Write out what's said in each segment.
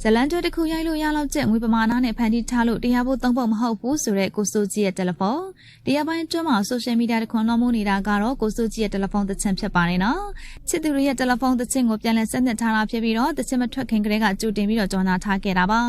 ဇလန်တွဲတစ်ခုရိုက်လို့ရလောက်ကျက်ငွေပမာဏနဲ့ဖန်တီးထားလို့တရားဖို့သုံးဖို့မဟုတ်ဘူးဆိုတဲ့ကိုစိုးကြီးရဲ့တယ်လီဖုန်းတရားပိုင်းတွန်းမှာဆိုရှယ်မီဒီယာတစ်ခွန်လုံးမိုးနေတာကတော့ကိုစိုးကြီးရဲ့တယ်လီဖုန်းတစ်ချင်ဖြစ်ပါတယ်နော်ချစ်သူတွေရဲ့တယ်လီဖုန်းတစ်ချင်ကိုပြန်လည်ဆက်နစ်ထားတာဖြစ်ပြီးတော့တစ်ချင်မထွက်ခင်ကလေးကကြိုတင်ပြီးတော့ကြော်ညာထားခဲ့တာပါ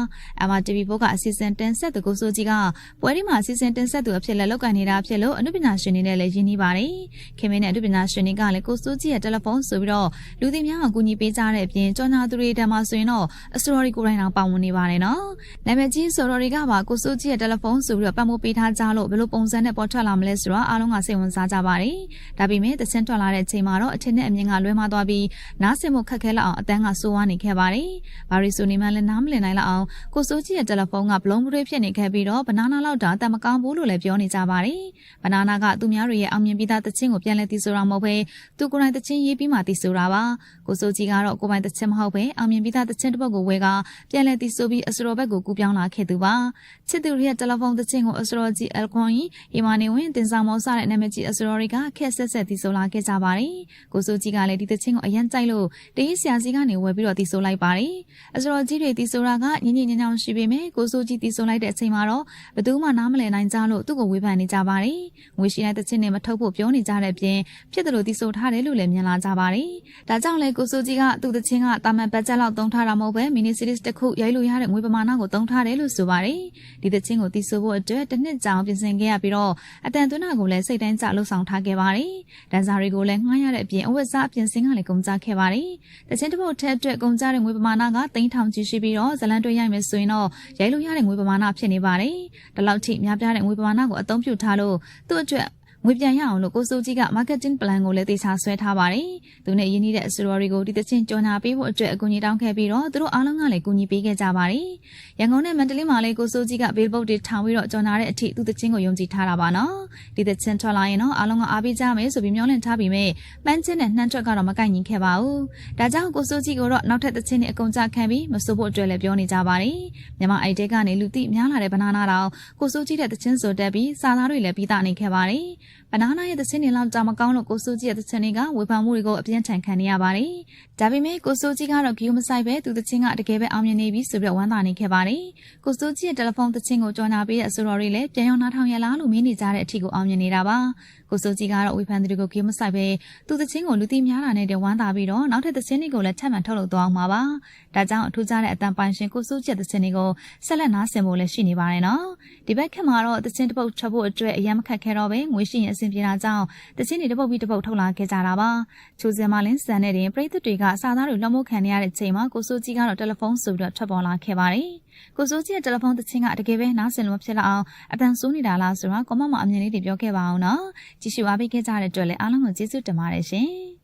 MRTV ဘိုးကအစီအစဉ်တင်ဆက်သူကိုစိုးကြီးကပွဲဒီမှာအစီအစဉ်တင်ဆက်သူအဖြစ်လက်လောက်ကန်နေတာဖြစ်လို့အနုပညာရှင်တွေနဲ့လည်းရင်းနှီးပါတယ်ခင်မင်းနဲ့အနုပညာရှင်တွေကလည်းကိုစိုးကြီးရဲ့တယ်လီဖုန်းဆိုပြီးတော့လူသိများအောင်ကူညီပေးကြတဲ့အပြင်ကြော်ညာသူတွေတမ်းမှာဆိုရင်တော့အစိုးရကိုယ်တိုင်တောင်ပါဝင်နေပါတယ်နော်နာမည်ကြီးဆိုတော်တွေကပါကိုစိုးကြီးရဲ့တယ်လီဖုန်းဆိုပြီးတော့ပတ်မိုးပေးထားကြလို့ဘယ်လိုပုံစံနဲ့ပေါ်ထွက်လာမလဲဆိုတော့အားလုံးကစိတ်ဝင်စားကြပါတယ်ဒါပေမဲ့တချင်ထွက်လာတဲ့အချိန်မှာတော့အထင်နဲ့အမြင်ကလွဲမှားသွားပြီးနားဆင်မှုခက်ခဲလောက်အောင်အတန်းကစိုးဝါးနေခဲ့ပါတယ်ဘာရီဆိုနေမှလည်းနားမလည်နိုင်လောက်အောင်ကိုစိုးကြီးရဲ့တယ်လီဖုန်းကဘလုံးဘရွေးဖြစ်နေခဲ့ပြီးတော့ဘနာနာလောက်တာအတန်မကောင်းဘူးလို့လည်းပြောနေကြပါတယ်ဘနာနာကသူများတွေရဲ့အောင်မြင်ပြီးသားတချင်းကိုပြန်လဲတည်ဆိုတာမဟုတ်ဘဲသူကိုယ်တိုင်တချင်းရေးပြီးမှတည်ဆိုတာပါကိုစိုးကြီးကတော့ကိုယ်ပိုင်တချင်းမဟုတ်ဘဲအောင်မြင်ပြီးသားတချင်းတစ်ပုဒ်ကိုဝဲကပြန်လဲတည်ဆိုပြီးအစတော်ဘက်ကိုကူးပြောင်းလာခဲ့သူပါချစ်သူရဲ့တယ်လီဖုန်းတချင်းကိုအစတော်ကြီးအယ်ကွန်ကြီးဟီမာနေဝင်တင်ဆောင်မောစတဲ့နာမည်ကြီးအစတော်တွေကခက်ဆက်ဆက်တည်ဆိုလာခဲ့ကြပါတယ်ကိုစိုးကြီးကလည်းဒီတချင်းကိုအရန်ကြိုက်လို့တေးဆရာစီကနေဝယ်ပြီးတော့တည်ဆိုလိုက်ပါတယ်အစတော်ကြီးတွေတည်ဆိုတာကညင်ညင်ညောင်ညောင်ရှိပေမဲ့ကိုစိုးကြီးတည်ဆိုလိုက်တဲ့အချိန်မှာတော့ဘယ်သူမှနားမလည်နိုင်ကြလို့သူ့ကိုဝေဖန်နေကြပါတယ်ငွေရှိတဲ့တချင်းနဲ့မထုတ်ဖို့ပြောနေကြတဲ့အပြင်ဖြစ်တယ်လို့တည်ဆိုထားတယ်လို့လည်းမြင်လာကြပါတယ်ဒါကြောင့်လေကိုစိုးကြီးကသူ့တချင်းကတာမန်ဘတ်ဂျက်လောက်သုံးထားတာမဟုတ်ပဲမီနီစီးရီးတစ်ခုရိုက်လို့ရတဲ့ငွေပမာဏကိုသုံးထားတယ်လို့ဆိုပါတယ်ဒီတချင်းကိုတည်ဆိုဖို့အတွက်တစ်နှစ်ကြာပြင်ဆင်ခဲ့ရပြီးတော့အတန်သွင်းတာကိုလည်းစိတ်တိုင်းကျလှုပ်ဆောင်ထားခဲ့ပါတယ်ဒန်ဆာတွေကိုလည်းငှားရတဲ့အပြင်အဝတ်စားအပြင်စင်ကလည်းကုန်ကြခဲ့ပါတယ်တချင်းတစ်ပုတ်ထက်အတွက်ကုန်ကြတဲ့ငွေပမာဏက3000ကျရှိပြီးတော့ဇလန်တွဲရိုက်မယ်ဆိုရင်တော့ရိုက်လို့ရတဲ့ငွေပမာဏဖြစ်နေပါတယ်ဒီလောက်ထိများပြားတဲ့ငွေပမာဏကိုအသုံးပြုထားလို့သူ့အတွက်ငွေပြန်ရအောင်လို့ကိုစိုးကြီးက marketing plan ကိုလည်းသေချာဆွဲထားပါတယ်။သူနဲ့ရင်းနှီးတဲ့အစတော်တွေကိုဒီတချင်းကြော်ညာပေးဖို့အတွက်အကူအညီတောင်းခဲ့ပြီးတော့သူတို့အားလုံးကလည်းကူညီပေးခဲ့ကြပါတယ်။ရန်ကုန်နဲ့မန္တလေးမှာလည်းကိုစိုးကြီးက billboard တွေထောင်ပြီးတော့ကြော်ညာတဲ့အထိသူတချင်းကိုယုံကြည်ထားတာပါနော်။ဒီတချင်းထွက်လာရင်တော့အားလုံးကအားပေးကြမယ်ဆိုပြီးမျှော်လင့်ထားပြီးမြဲပန်းချင်းနဲ့နှမ်းထွက်ကတော့မကိုက်ညီခဲ့ပါဘူး။ဒါကြောင့်ကိုစိုးကြီးကတော့နောက်ထပ်တချင်းနဲ့အကုန်ကြခံပြီးမစိုးဖို့အတွက်လည်းပြောနေကြပါတယ်။မြန်မာအိုက်တဲကနေလူသိများလာတဲ့ဘနာနာတောင်ကိုစိုးကြီးတဲ့တချင်းဆိုတက်ပြီးစာသားတွေလည်းပြီးသားနေခဲ့ပါတယ်။ဘနာနာရဲ့တချင်းတွေလောက်ကြာမကောင်းလို့ကိုစိုးကြီးရဲ့တချင်းတွေကဝေဖန်မှုတွေကိုအပြင်းထန်ခံနေရပါတယ်။ဒါပေမဲ့ကိုစိုးကြီးကတော့ဂီယိုမဆိုင်ပဲသူတချင်းကတကယ်ပဲအောင်မြင်နေပြီဆိုပြီးဝမ်းသာနေခဲ့ပါတယ်။ကိုစိုးကြီးရဲ့တယ်လီဖုန်းတချင်းကိုကြော်ညာပေးတဲ့အဆိုတော်တွေလည်းပြန်ရောက်နားထောင်ရလားလို့မင်းနေကြတဲ့အထီကိုအောင်မြင်နေတာပါ။ကိုစိုးကြီးကတော့ဝေဖန်သူတွေကိုဂီယိုမဆိုင်ပဲသူတချင်းကိုလူသိများတာနဲ့တဝမ်းသာပြီးတော့နောက်ထပ်တချင်းတွေကိုလည်းထပ်မံထုတ်လုပ်သွားအောင်ပါပါ။ဒါကြောင့်အထူးခြားတဲ့အတန်ပိုင်ရှင်ကိုစိုးကြီးရဲ့တချင်းတွေကိုဆက်လက်နားဆင်ဖို့လည်းရှိနေပါတယ်နော်။ဒီဘက်ခက်မှာတော့တချင်းတစ်ပုတ်ထွက်ဖို့အတွက်အရင်မခက်ခဲတော့ပဲငွေရှိရင်အဆင်ပြေတာကြောင့်တချင်းတွေတစ်ပုတ်ပြီးတစ်ပုတ်ထုတ်လာခဲ့ကြတာပါချိုးစင်မလင်းစံတဲ့တင်ပရိသတ်တွေကစာသားတွေလွှမ်းမိုးခံနေရတဲ့ချိန်မှာကိုစိုးကြီးကတော့တယ်လီဖုန်းဆိုပြီးတော့ထွက်ပေါ်လာခဲ့ပါတယ်ကိုစိုးကြီးရဲ့တယ်လီဖုန်းတချင်းကတကယ်ပဲနားဆင်လို့မဖြစ်တော့အောင်အတန်ဆိုးနေတာလားဆိုတော့ကွန်မန့်မှာအမြင်လေးတွေပြောခဲ့ပါအောင်နော်ကြည့်ရှုအားပေးခဲ့ကြတဲ့အတွက်လည်းအားလုံးကိုကျေးဇူးတင်ပါတယ်ရှင်